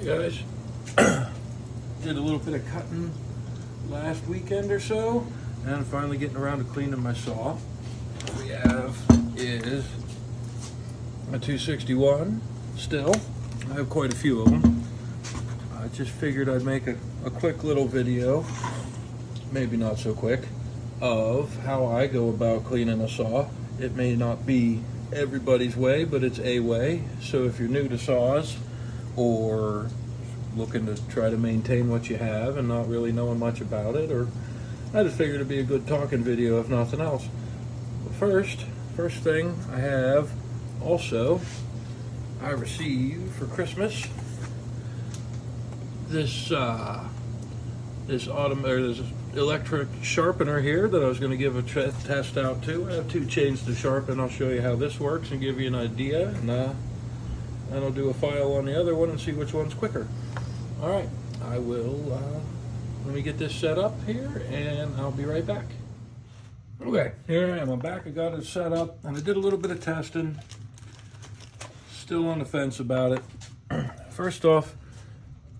Guys, did a little bit of cutting last weekend or so, and I'm finally getting around to cleaning my saw. What we have is a 261 stihl. I have quite a few of them. I just figured I'd make a quick little video, maybe not so quick, of how I go about cleaning a saw. It may not be everybody's way, but it's a way. So if you're new to saws or looking to try to maintain what you have and not really knowing much about it, or I just figured it'd be a good talking video if nothing else. But first thing I have also, I received for Christmas this this electric sharpener here that I was going to give a test out to. I have two chains to sharpen. I'll show you how this works and give you an idea, and I'll do a file on the other one and see which one's quicker. All right, I will, let me get this set up here and I'll be right back. Okay, here I am, I'm back. I got it set up and I did a little bit of testing. Still on the fence about it. First off,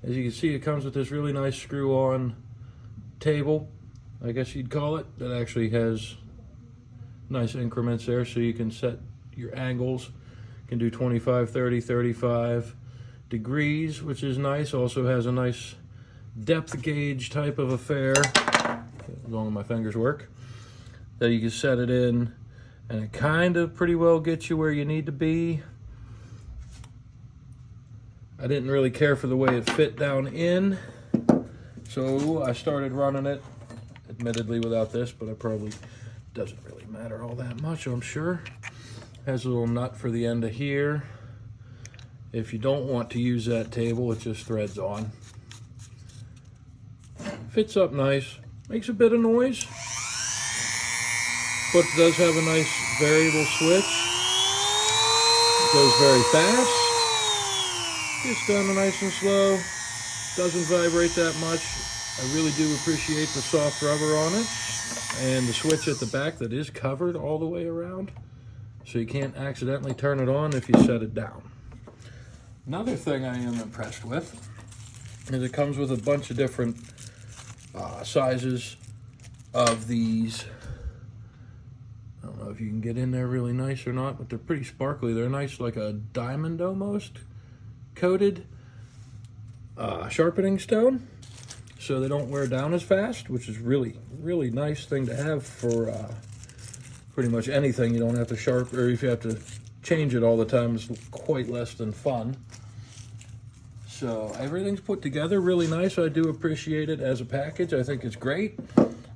as you can see, it comes with this really nice screw-on table, I guess you'd call it, that actually has nice increments there so you can set your angles. You can do 25, 30, 35 degrees, which is nice. Also has a nice depth gauge type of affair, as long as my fingers work, that you can set it in, and it kind of pretty well gets you where you need to be. I didn't really care for the way it fit down in, so I started running it, admittedly without this, but it probably doesn't really matter all that much, I'm sure. Has a little nut for the end of here. If you don't want to use that table, it just threads on. Fits up nice, makes a bit of noise, but it does have a nice variable switch. It goes very fast. Gets done nice and slow, doesn't vibrate that much. I really do appreciate the soft rubber on it, and the switch at the back that is covered all the way around, so you can't accidentally turn it on if you set it down. Another thing I am impressed with is it comes with a bunch of different sizes of these. I don't know if you can get in there really nice or not, but they're pretty sparkly. They're nice, like a diamond almost coated sharpening stone, so they don't wear down as fast, which is really nice thing to have for pretty much anything. You don't have to sharpen, or if you have to change it all the time, it's quite less than fun. So everything's put together really nice. I do appreciate it as a package. I think it's great.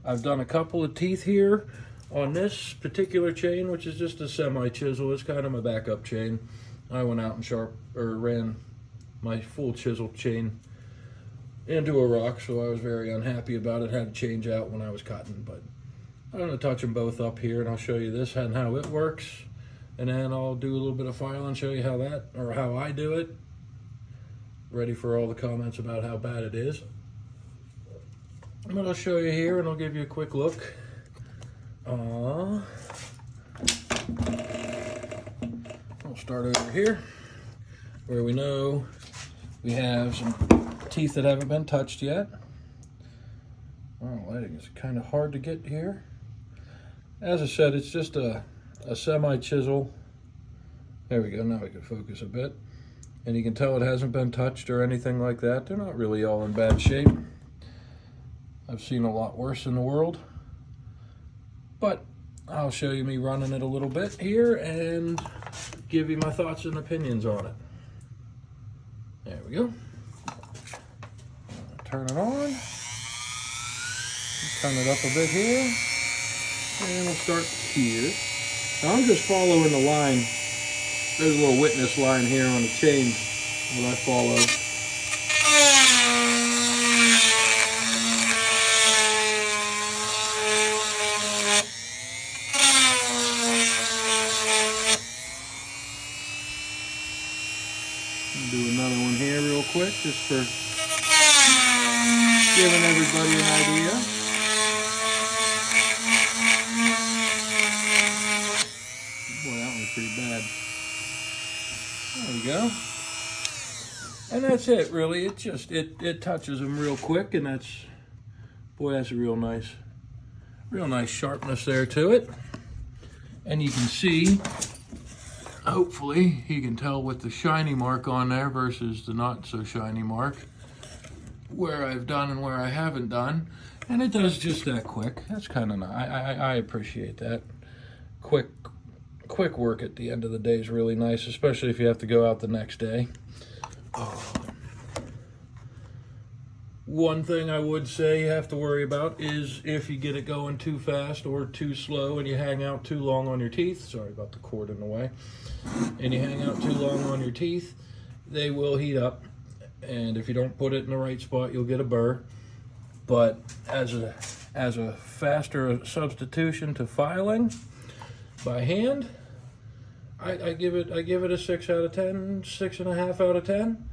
I've done a couple of teeth here on this particular chain, which is just a semi chisel. It's kind of my backup chain. I went out and ran my full chisel chain into a rock, so I was very unhappy about it. Had to change out when I was cutting, but I'm going to touch them both up here and I'll show you this and how it works, and then I'll do a little bit of file and show you how I do it. Ready for all the comments about how bad it is. But I'll show you here and I'll give you a quick look. I'll start over here where we know we have some teeth that haven't been touched yet. Oh, lighting is kind of hard to get here. As I said, it's just a semi-chisel. There we go, now we can focus a bit. And you can tell it hasn't been touched or anything like that. They're not really all in bad shape. I've seen a lot worse in the world. But I'll show you me running it a little bit here and give you my thoughts and opinions on it. There we go. Turn it on. Turn it up a bit here. And we'll start here. Now I'm just following the line. There's a little witness line here on the chain that I follow. I'll do another one here real quick, just for giving everybody an idea. Boy, that one's pretty bad. There we go. And that's it, really. It just, it touches them real quick, and that's, boy, that's a real nice sharpness there to it. And you can see, hopefully, you can tell with the shiny mark on there versus the not so shiny mark, where I've done and where I haven't done. And it does just that quick. That's kind of nice. I appreciate that. Quick work at the end of the day is really nice, especially if you have to go out the next day. One thing I would say you have to worry about is if you get it going too fast or too slow and you hang out too long on your teeth. Sorry about the cord in the way. And you hang out too long on your teeth, they will heat up. And if you don't put it in the right spot, you'll get a burr. But as a faster substitution to filing by hand, I give it a 6 out of 10, 6.5 out of 10.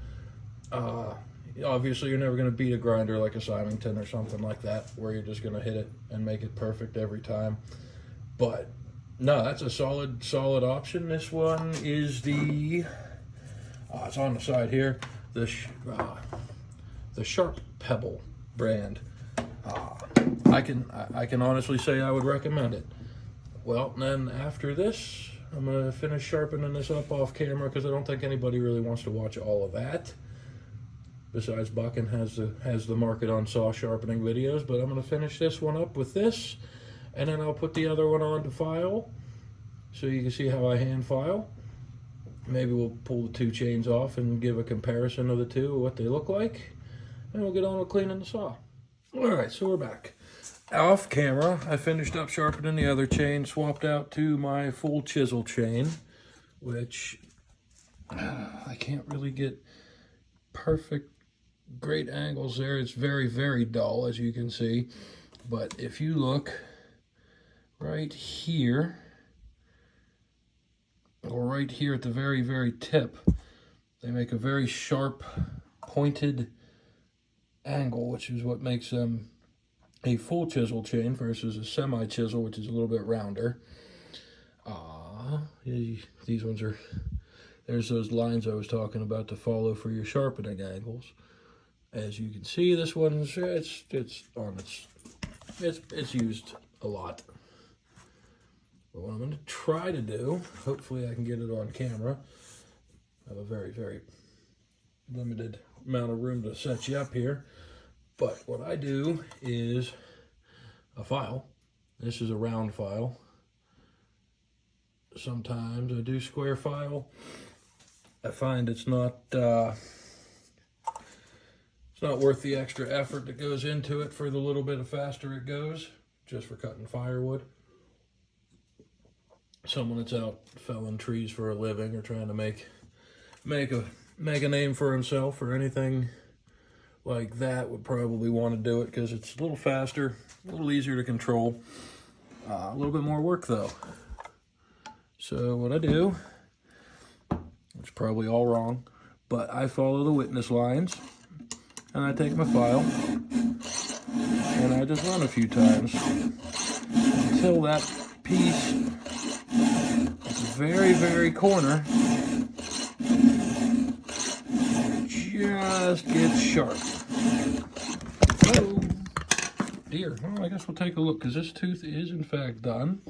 Obviously, you're never going to beat a grinder like a Symington or something like that, where you're just going to hit it and make it perfect every time. But no, that's a solid option. This one is the it's on the side here, the Sharp Pebble brand. I can honestly say I would recommend it. Well, then after this, I'm gonna finish sharpening this up off camera because I don't think anybody really wants to watch all of that. Besides, Buckin has the market on saw sharpening videos, but I'm gonna finish this one up with this, and then I'll put the other one on to file, so you can see how I hand file. Maybe we'll pull the two chains off and give a comparison of the two, what they look like, and we'll get on with cleaning the saw. All right, so we're back. Off camera, I finished up sharpening the other chain, swapped out to my full chisel chain, which I can't really get perfect, great angles there. It's very, very dull, as you can see. But if you look right here, or right here at the very, very tip, they make a very sharp, pointed angle, which is what makes them a full chisel chain versus a semi-chisel, which is a little bit rounder. These ones are, there's those lines I was talking about to follow for your sharpening angles. As you can see, this one's, it's used a lot. But what I'm going to try to do, hopefully I can get it on camera. I have a very, very limited amount of room to set you up here. But what I do is a file. This is a round file. Sometimes I do square file. I find it's not worth the extra effort that goes into it for the little bit of faster it goes, just for cutting firewood. Someone that's out felling trees for a living or trying to make a name for himself or anything like that would probably want to do it because it's a little faster, a little easier to control, a little bit more work though. So what I do, it's probably all wrong, but I follow the witness lines and I take my file and I just run a few times until that piece at the very, very corner just gets sharp. Oh dear. Well, I guess we'll take a look because this tooth is in fact done.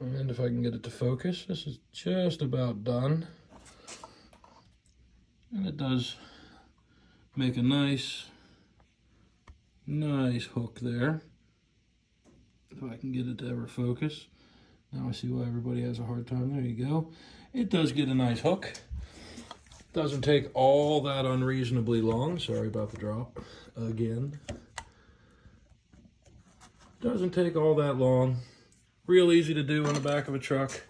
And if I can get it to focus, this is just about done. And it does make a nice hook there. If I can get it to ever focus. Now I see why everybody has a hard time. There you go. It does get a nice hook. Doesn't take all that unreasonably long. Sorry about the drop again. Doesn't take all that long. Real easy to do on the back of a truck.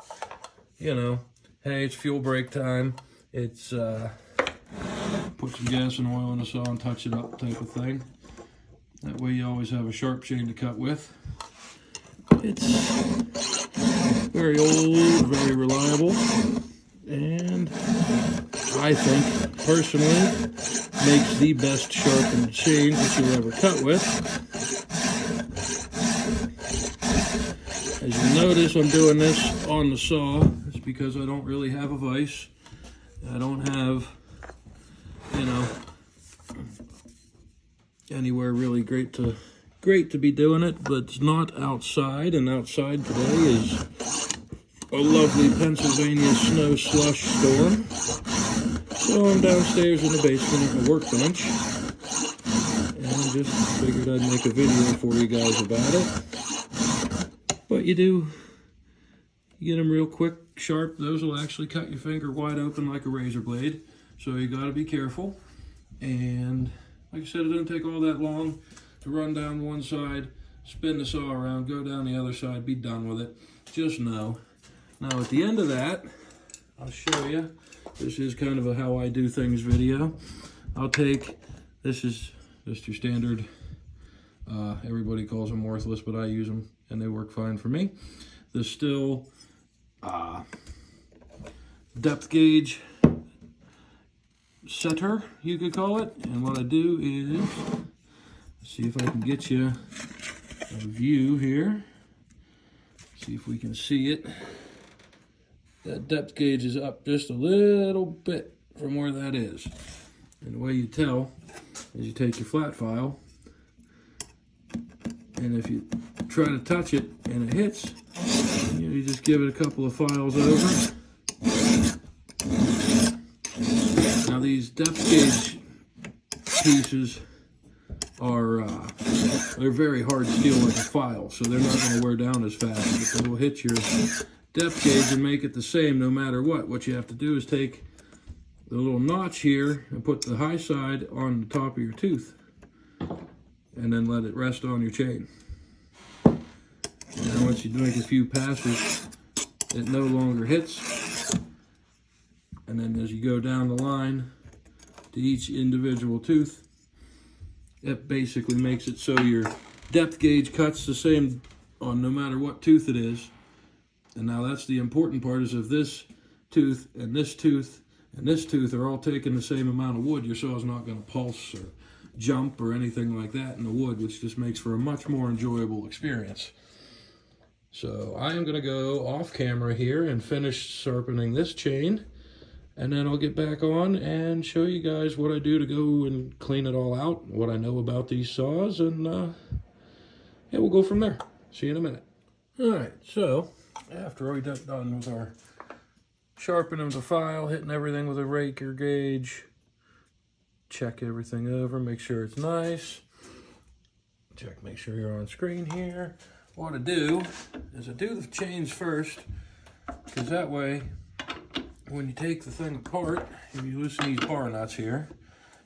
You know, hey, it's fuel break time. It's put some gas and oil in the saw and touch it up type of thing. That way you always have a sharp chain to cut with. It's very old, very reliable, and I think, personally, makes the best sharpened chain that you'll ever cut with. As you notice, I'm doing this on the saw. It's because I don't really have a vise. I don't have, you know, anywhere really great to be doing it, but it's not outside, and outside today is a lovely Pennsylvania snow slush storm. So I'm downstairs in the basement at my workbench, and just figured I'd make a video for you guys about it. But you get them real quick, sharp. Those will actually cut your finger wide open like a razor blade, so you got to be careful. And like I said, it doesn't take all that long to run down one side, spin the saw around, go down the other side, be done with it. Just know. Now at the end of that, I'll show you. This is kind of a how I do things video. I'll take, this is just your standard, everybody calls them worthless, but I use them and they work fine for me. The stihl depth gauge setter, you could call it. And what I do is, see if I can get you a view here. See if we can see it. That depth gauge is up just a little bit from where that is. And the way you tell is you take your flat file, and if you try to touch it and it hits, you just give it a couple of files over. Now these depth gauge pieces are they're very hard steel like a file, so they're not going to wear down as fast, but they will hit your depth gauge and make it the same no matter what. What you have to do is take the little notch here and put the high side on the top of your tooth, and then let it rest on your chain. And once you make a few passes, it no longer hits. And then as you go down the line to each individual tooth, it basically makes it so your depth gauge cuts the same on no matter what tooth it is. And now that's the important part, is if this tooth and this tooth and this tooth are all taking the same amount of wood, your saw is not going to pulse or jump or anything like that in the wood, which just makes for a much more enjoyable experience. So I am going to go off camera here and finish sharpening this chain, and then I'll get back on and show you guys what I do to go and clean it all out, what I know about these saws, and yeah, we'll go from there. See you in a minute. All right, so after we got done with our sharpening of the file, hitting everything with a rake or gauge, check everything over, make sure it's nice. Check, make sure you're on screen here. What I do is I do the chains first, because that way, when you take the thing apart, if you loosen these bar nuts here,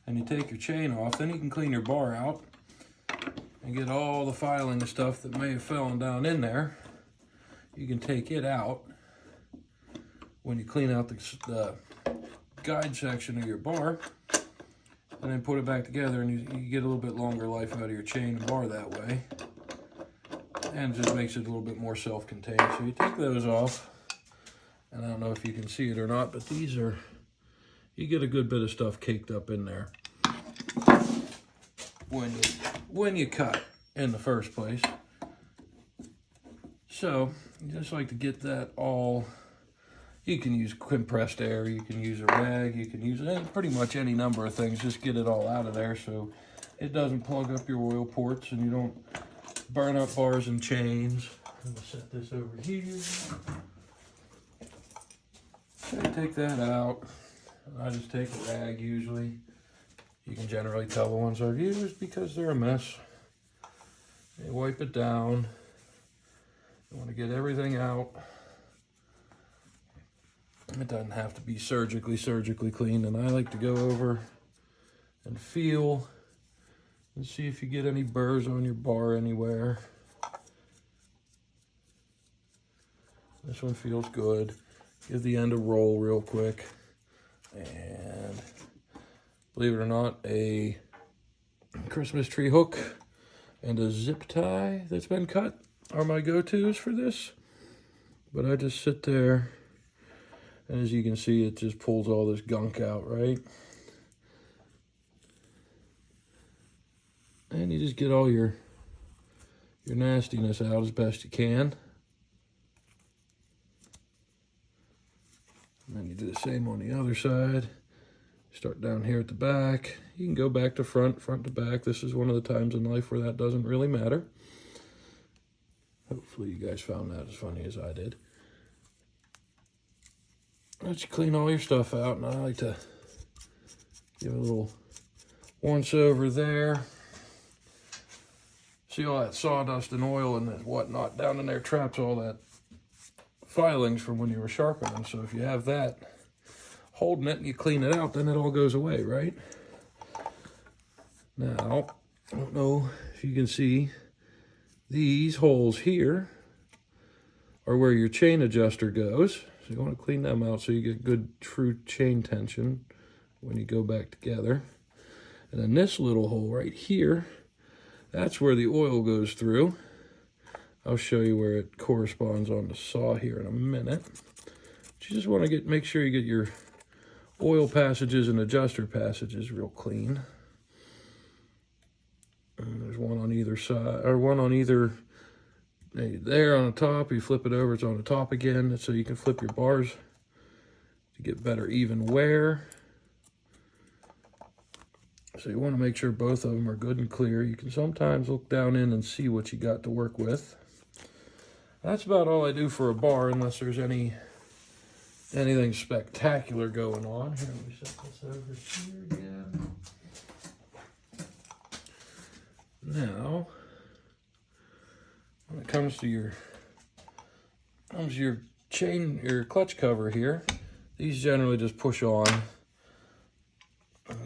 and you take your chain off, then you can clean your bar out and get all the filing and stuff that may have fallen down in there. You can take it out when you clean out the guide section of your bar, and then put it back together, and you get a little bit longer life out of your chain and bar that way, and it just makes it a little bit more self-contained. So you take those off, and I don't know if you can see it or not, but these are, you get a good bit of stuff caked up in there when you cut in the first place. So you just like to get that all. You can use compressed air, you can use a rag, you can use pretty much any number of things. Just get it all out of there so it doesn't plug up your oil ports and you don't burn up bars and chains. I'm gonna set this over here. So take that out. I just take a rag usually. You can generally tell the ones I've used because they're a mess. You wipe it down. You want to get everything out. It doesn't have to be surgically cleaned, and I like to go over and feel and see if you get any burrs on your bar anywhere. This one feels good. Give the end a roll real quick, and believe it or not, a Christmas tree hook and a zip tie that's been cut are my go-tos for this. But I just sit there, and as you can see, it just pulls all this gunk out, right? And you just get all your nastiness out as best you can. And then you do the same on the other side. Start down here at the back. You can go back to front, front to back. This is one of the times in life where that doesn't really matter. Hopefully you guys found that as funny as I did. Let you clean all your stuff out, and I like to give a little once over there. See all that sawdust and oil and whatnot down in there traps all that filings from when you were sharpening. So if you have that holding it and you clean it out, then it all goes away, right? Now, I don't know if you can see, these holes here are where your chain adjuster goes. So you want to clean them out so you get good true chain tension when you go back together. And then this little hole right here, that's where the oil goes through. I'll show you where it corresponds on the saw here in a minute. But you just want to make sure you get your oil passages and adjuster passages real clean. And there's one on either side, or one on either, there on the top. You flip it over, it's on the top again, so you can flip your bars to get better even wear. So you want to make sure both of them are good and clear. You can sometimes look down in and see what you got to work with. That's about all I do for a bar, unless there's anything spectacular going on. Here, let me set this over here again. Now, when it comes to your chain, your clutch cover here, these generally just push on.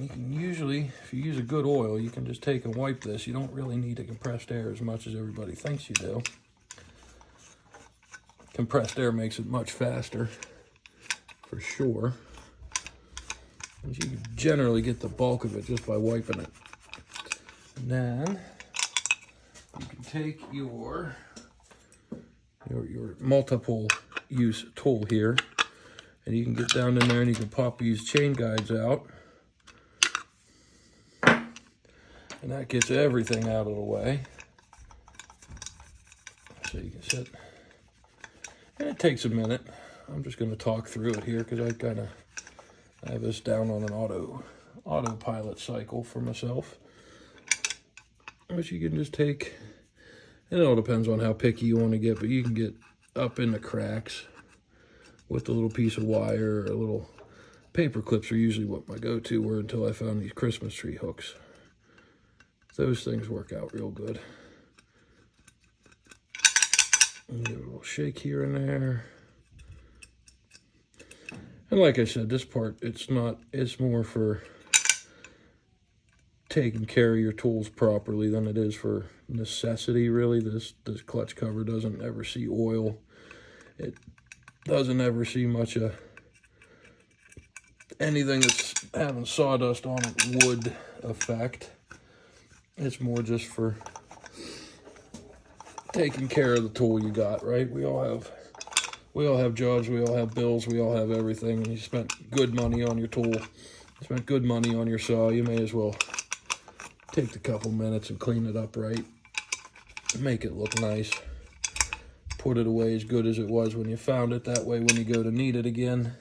You can usually, if you use a good oil, you can just take and wipe this. You don't really need to compressed air as much as everybody thinks you do. Compressed air makes it much faster, for sure. And you can generally get the bulk of it just by wiping it. And then you can take your multiple use tool here, and you can get down in there and you can pop these chain guides out. And that gets everything out of the way. So you can sit. And it takes a minute. I'm just going to talk through it here because I have this down on an autopilot cycle for myself. But you can just take, it all depends on how picky you want to get, but you can get up in the cracks with a little piece of wire, or a little paper clips are usually what my go-to were until I found these Christmas tree hooks. Those things work out real good. And give it a little shake here and there. And like I said, this part, it's more for taking care of your tools properly than it is for necessity, really. This clutch cover doesn't ever see oil. It doesn't ever see much of anything that's having sawdust on it wood effect. It's more just for taking care of the tool you got, right? We all have jobs, we all have bills, we all have everything. And you spent good money on your tool, you spent good money on your saw. You may as well take the couple minutes and clean it up right. Make it look nice. Put it away as good as it was when you found it. That way when you go to need it again,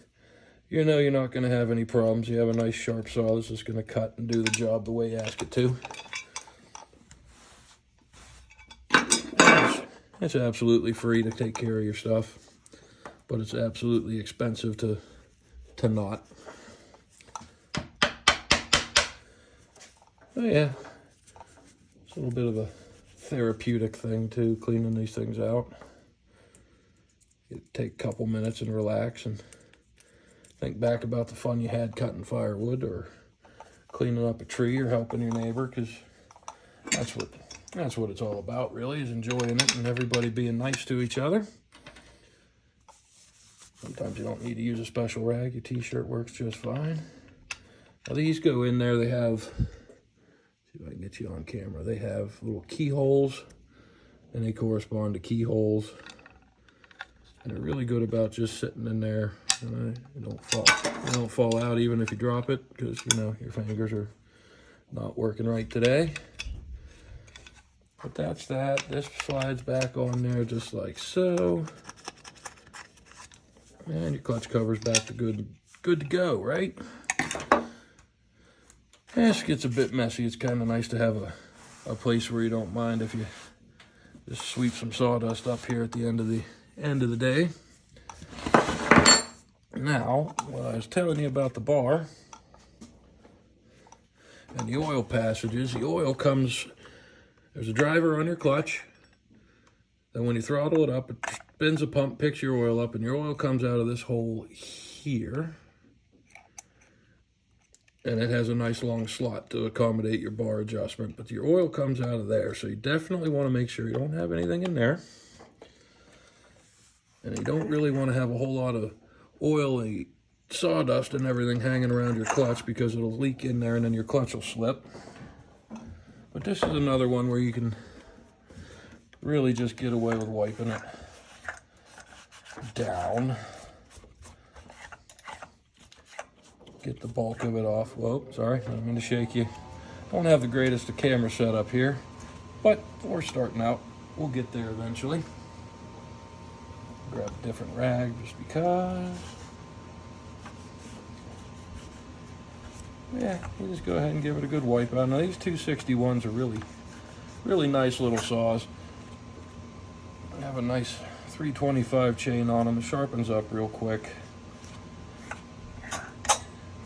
you know you're not going to have any problems. You have a nice sharp saw that's just going to cut and do the job the way you ask it to. It's absolutely free to take care of your stuff, but it's absolutely expensive to not. Oh yeah, it's a little bit of a therapeutic thing too, cleaning these things out. You take a couple minutes and relax and think back about the fun you had cutting firewood or cleaning up a tree or helping your neighbor, because that's what it's all about, really, is enjoying it and everybody being nice to each other. Sometimes you don't need to use a special rag. Your t-shirt works just fine. Now these go in there. They have, see if I can get you on camera. They have little keyholes, and they correspond to keyholes. And they're really good about just sitting in there. And they don't fall out even if you drop it, because, you know, your fingers are not working right today. But that's that. This slides back on there just like so. And your clutch cover's back to good to go, right? This gets a bit messy. It's kind of nice to have a place where you don't mind if you just sweep some sawdust up here at the end of the day. Now, what I was telling you about the bar and the oil passages, the oil comes, there's a driver on your clutch. Then when you throttle it up, it spins a pump, picks your oil up, and your oil comes out of this hole here. And it has a nice long slot to accommodate your bar adjustment, but your oil comes out of there. So you definitely want to make sure you don't have anything in there. And you don't really want to have a whole lot of oily sawdust and everything hanging around your clutch, because it'll leak in there and then your clutch will slip. But this is another one where you can really just get away with wiping it down. Get the bulk of it off. Whoa, sorry, I didn't mean to shake you. Don't have the greatest of camera setup here, but we're starting out. We'll get there eventually. Grab a different rag just because. Yeah, you just go ahead and give it a good wipe out. Now these 261s are really nice little saws. They have a nice 325 chain on them. It sharpens up real quick.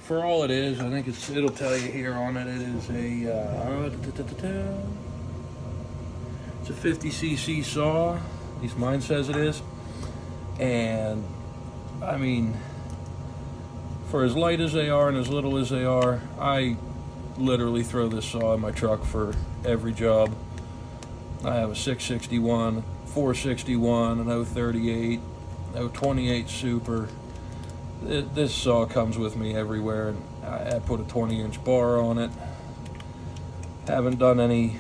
For all it is, I think it'll tell you here on it, it is it's a 50cc saw. At least mine says it is. And I mean, for as light as they are and as little as they are, I literally throw this saw in my truck for every job. I have a 661, 461, an 038, 028 Super. This saw comes with me everywhere, and I put a 20-inch bar on it. Haven't done any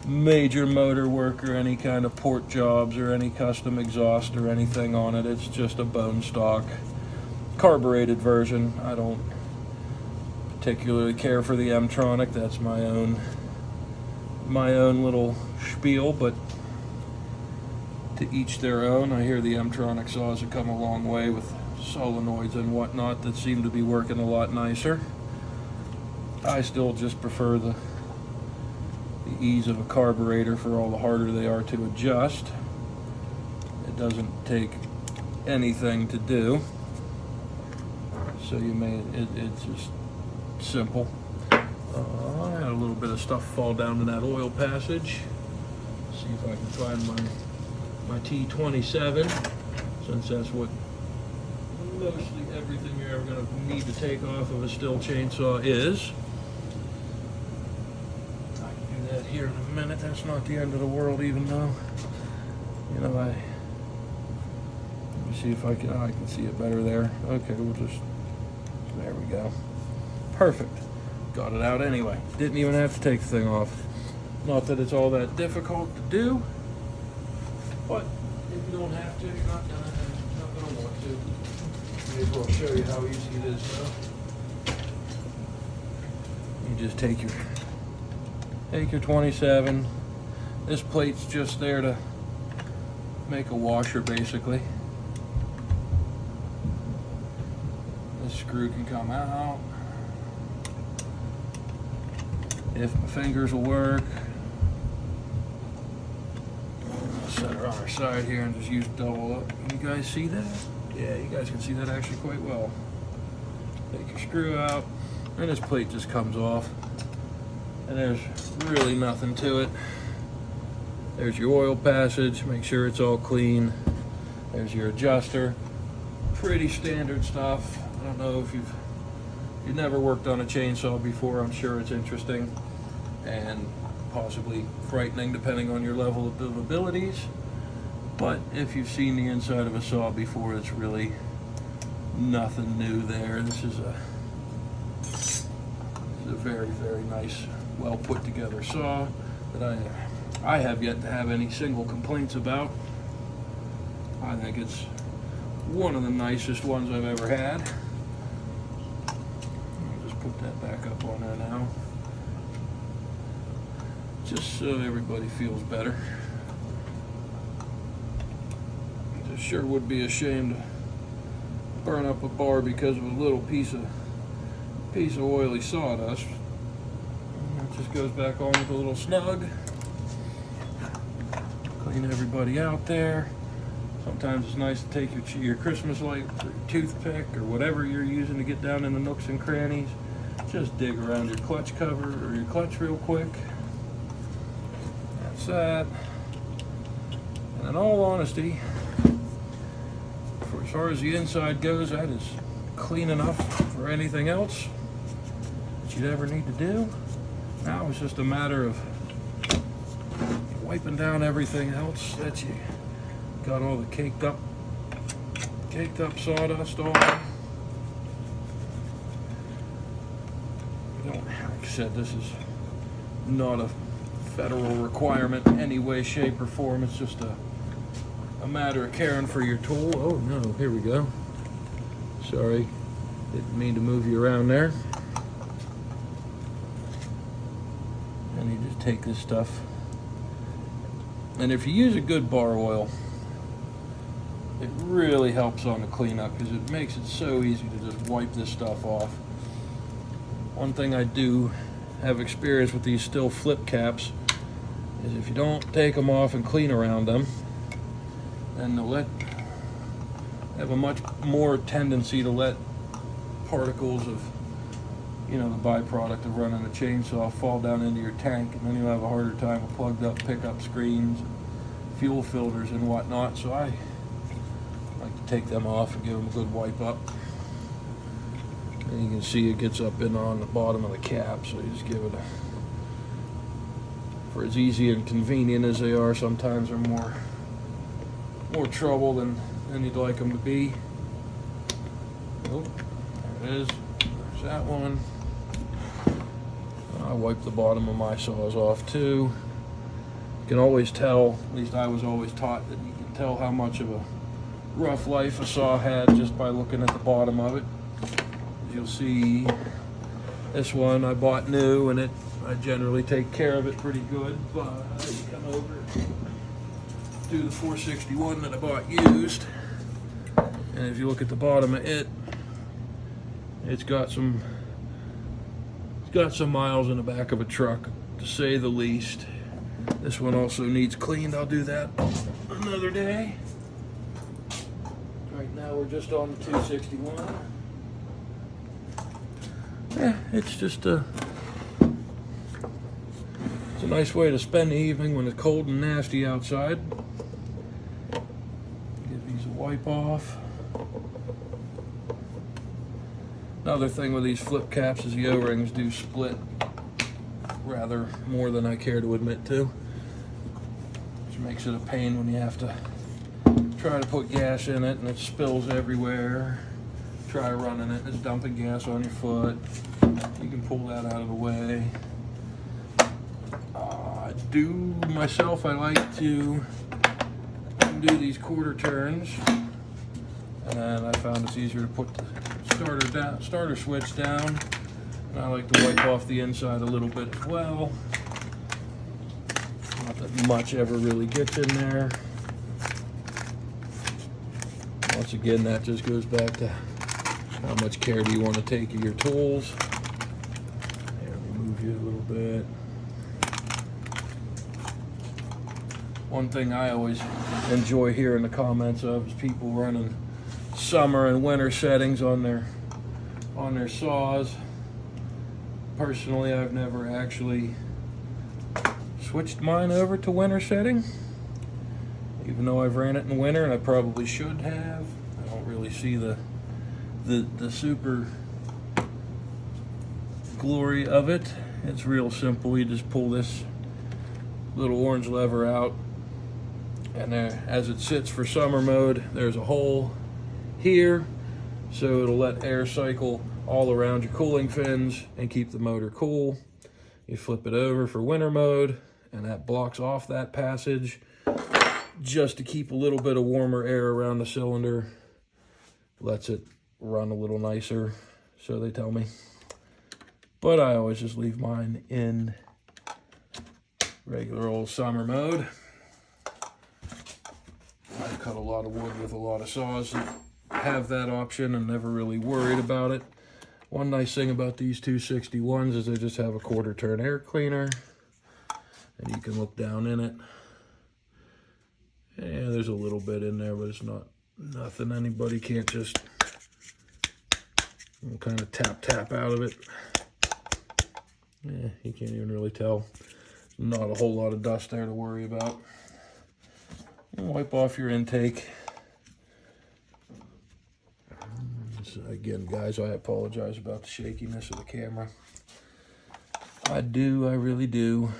major motor work or any kind of port jobs or any custom exhaust or anything on it. It's just a bone stock carbureted version. I don't particularly care for the M-tronic. That's my own little spiel, but to each their own. I hear the M-tronic saws have come a long way with solenoids and whatnot that seem to be working a lot nicer. I still just prefer the ease of a carburetor for all the harder they are to adjust. It doesn't take anything to do, so it's just simple. I had a little bit of stuff fall down in that oil passage. See if I can find my T27, since that's what mostly everything you're ever going to need to take off of a stihl chainsaw is. I can do that here in a minute. That's not the end of the world, even though, you know, let me see if I can see it better there. Okay, there we go. Perfect. Got it out anyway. Didn't even have to take the thing off. Not that it's all that difficult to do, but if you don't have to, you're not gonna want to. May as well show you how easy it is though. You just take your 27. This plate's just there to make a washer, basically. This screw can come out. If my fingers will work. I'll set her on her side here and just use double up. Can you guys see that? Yeah, you guys can see that actually quite well. Take your screw out, and this plate just comes off. And there's really nothing to it. There's your oil passage, make sure it's all clean. There's your adjuster. Pretty standard stuff. I don't know if you've never worked on a chainsaw before. I'm sure it's interesting and possibly frightening depending on your level of abilities. But if you've seen the inside of a saw before, it's really nothing new there. This is a very, very nice, well put together saw that I have yet to have any single complaints about. I think it's one of the nicest ones I've ever had. I'll just put that back up on there now, just so everybody feels better. It sure would be a shame burn up a bar because of a little piece of oily sawdust. And it just goes back on with a little snug. Clean everybody out there. Sometimes it's nice to take your Christmas light, or your toothpick, or whatever you're using to get down in the nooks and crannies. Just dig around your clutch cover or your clutch real quick. That's that. And in all honesty, as far as the inside goes, that is clean enough for anything else that you'd ever need to do. Now it's just a matter of wiping down everything else that you got all the caked up sawdust on. You don't, like I said, this is not a federal requirement in any way, shape, or form. It's just a matter of caring for your tool. Oh no, here we go. Sorry, didn't mean to move you around there. And you just take this stuff. And if you use a good bar oil, it really helps on the cleanup because it makes it so easy to just wipe this stuff off. One thing I do have experience with these stihl flip caps is if you don't take them off and clean around them, then they'll have a much more tendency to let particles of, you know, the byproduct of running a chainsaw fall down into your tank, and then you'll have a harder time with plugged up pickup screens, fuel filters, and whatnot. So I like to take them off and give them a good wipe up. And you can see it gets up in on the bottom of the cap, so you just give it for as easy and convenient as they are, sometimes they're more trouble than you'd like them to be. Oh, there it is. There's that one. I wipe the bottom of my saws off too. You can always tell, at least I was always taught, that you can tell how much of a rough life a saw had just by looking at the bottom of it. You'll see this one I bought new, and I generally take care of it pretty good, but you come over do the 461 that I bought used, and if you look at the bottom of it, it's got some miles in the back of a truck, to say the least. This one also needs cleaned. I'll do that another day. Right now we're just on the 261. Yeah, it's a nice way to spend the evening when it's cold and nasty outside. Give these a wipe off. Another thing with these flip caps is the O-rings do split rather more than I care to admit to, which makes it a pain when you have to try to put gas in it and it spills everywhere. Try running it, it's dumping gas on your foot. You can pull that out of the way. I like to do these quarter turns, and I found it's easier to put the starter switch down. And I like to wipe off the inside a little bit as well. Not that much ever really gets in there. Once again, that just goes back to how much care do you want to take of your tools. There, remove you a little bit. One thing I always enjoy hearing the comments of is people running summer and winter settings on their saws. Personally, I've never actually switched mine over to winter setting, even though I've ran it in winter, and I probably should have. I don't really see the super glory of it. It's real simple. You just pull this little orange lever out, and there, as it sits for summer mode, there's a hole here, so it'll let air cycle all around your cooling fins and keep the motor cool. You flip it over for winter mode, and that blocks off that passage just to keep a little bit of warmer air around the cylinder. Lets it run a little nicer, so they tell me. But I always just leave mine in regular old summer mode. I cut a lot of wood with a lot of saws that have that option and never really worried about it. One nice thing about these 261s is they just have a quarter turn air cleaner, and you can look down in it. Yeah, there's a little bit in there, but it's nothing anybody can't just kind of tap out of it. Yeah, you can't even really tell. Not a whole lot of dust there to worry about. Wipe off your intake. So again, guys, I apologize about the shakiness of the camera. I really do.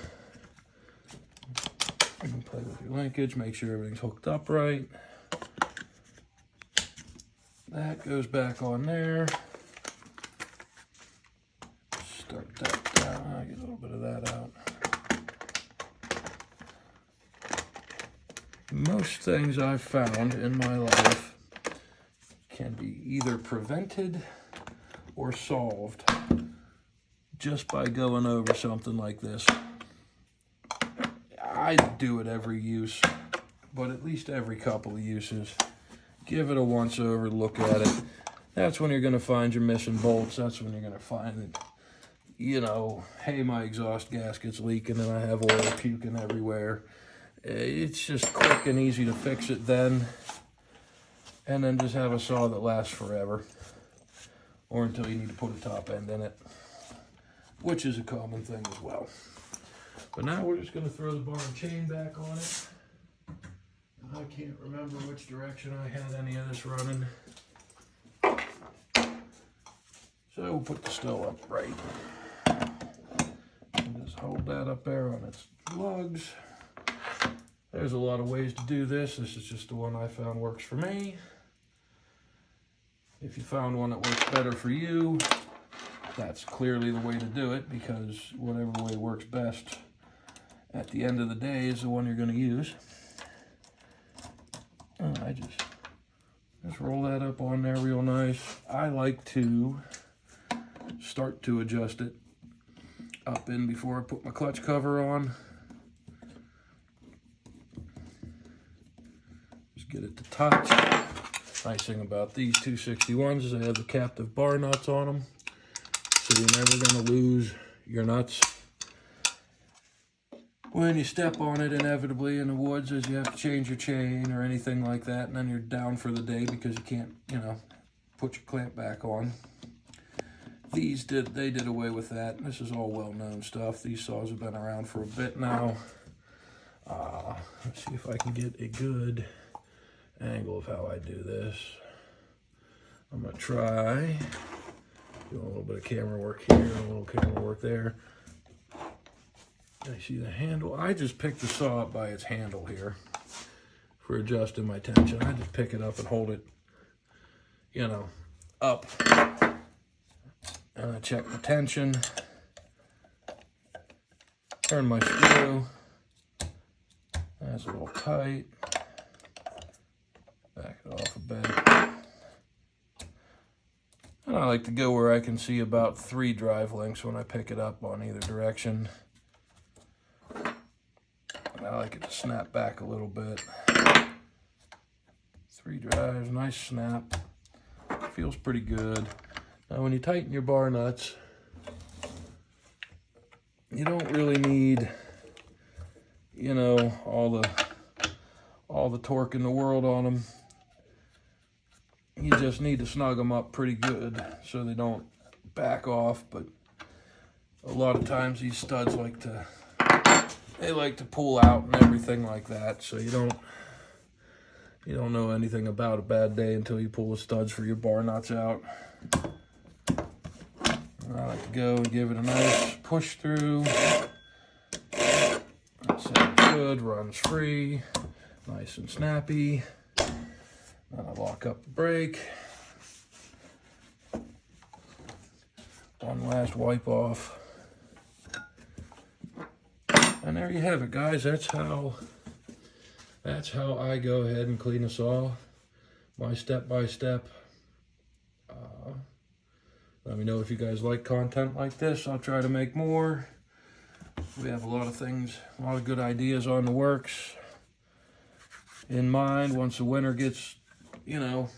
You can play with your linkage, make sure everything's hooked up right. That goes back on there. Start that down. I get a little bit of that out. Most things I've found in my life can be either prevented or solved just by going over something like this. I do it every use, but at least every couple of uses. Give it a once over, look at it. That's when you're going to find your missing bolts. That's when you're going to find that, you know, hey, my exhaust gasket's leaking and I have oil puking everywhere. It's just quick and easy to fix it then, and then just have a saw that lasts forever, or until you need to put a top end in it, which is a common thing as well. But now we're just going to throw the bar and chain back on it. I can't remember which direction I had any of this running, so we'll put the stihl up right, and just hold that up there on its lugs. There's a lot of ways to do this. This is just the one I found works for me. If you found one that works better for you, that's clearly the way to do it, because whatever way works best at the end of the day is the one you're going to use. I just roll that up on there real nice. I like to start to adjust it up in before I put my clutch cover on. Get it to touch. Nice thing about these 261s is they have the captive bar nuts on them, so you're never going to lose your nuts. When you step on it inevitably in the woods, is you have to change your chain or anything like that, and then you're down for the day because you can't, you know, put your clamp back on. They did away with that. This is all well-known stuff. These saws have been around for a bit now. Let's see if I can get a good angle of how I do this. I'm gonna try doing a little bit of camera work here and a little camera work there. I see the handle. I just pick the saw up by its handle here for adjusting my tension. I just pick it up and hold it, you know, up, and I check the tension, turn my screw. That's a little tight. Back it off a bit. And I like to go where I can see about 3 drive lengths when I pick it up on either direction. And I like it to snap back a little bit. 3 drives, nice snap. Feels pretty good. Now when you tighten your bar nuts, you don't really need, you know, all the torque in the world on them. You just need to snug them up pretty good so they don't back off. But a lot of times these studs like to pull out and everything like that. So you don't know anything about a bad day until you pull the studs for your bar nuts out. I like to go and give it a nice push through. That sounds good, runs free, nice and snappy. Then I lock up the brake. One last wipe off. And there you have it, guys. That's how I go ahead and clean a saw. My step-by-step. Let me know if you guys like content like this. I'll try to make more. We have a lot of things, a lot of good ideas on the works in mind once the winter gets, you know,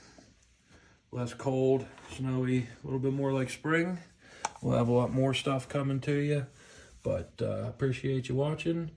less cold, snowy, a little bit more like spring. We'll have a lot more stuff coming to you. But appreciate you watching.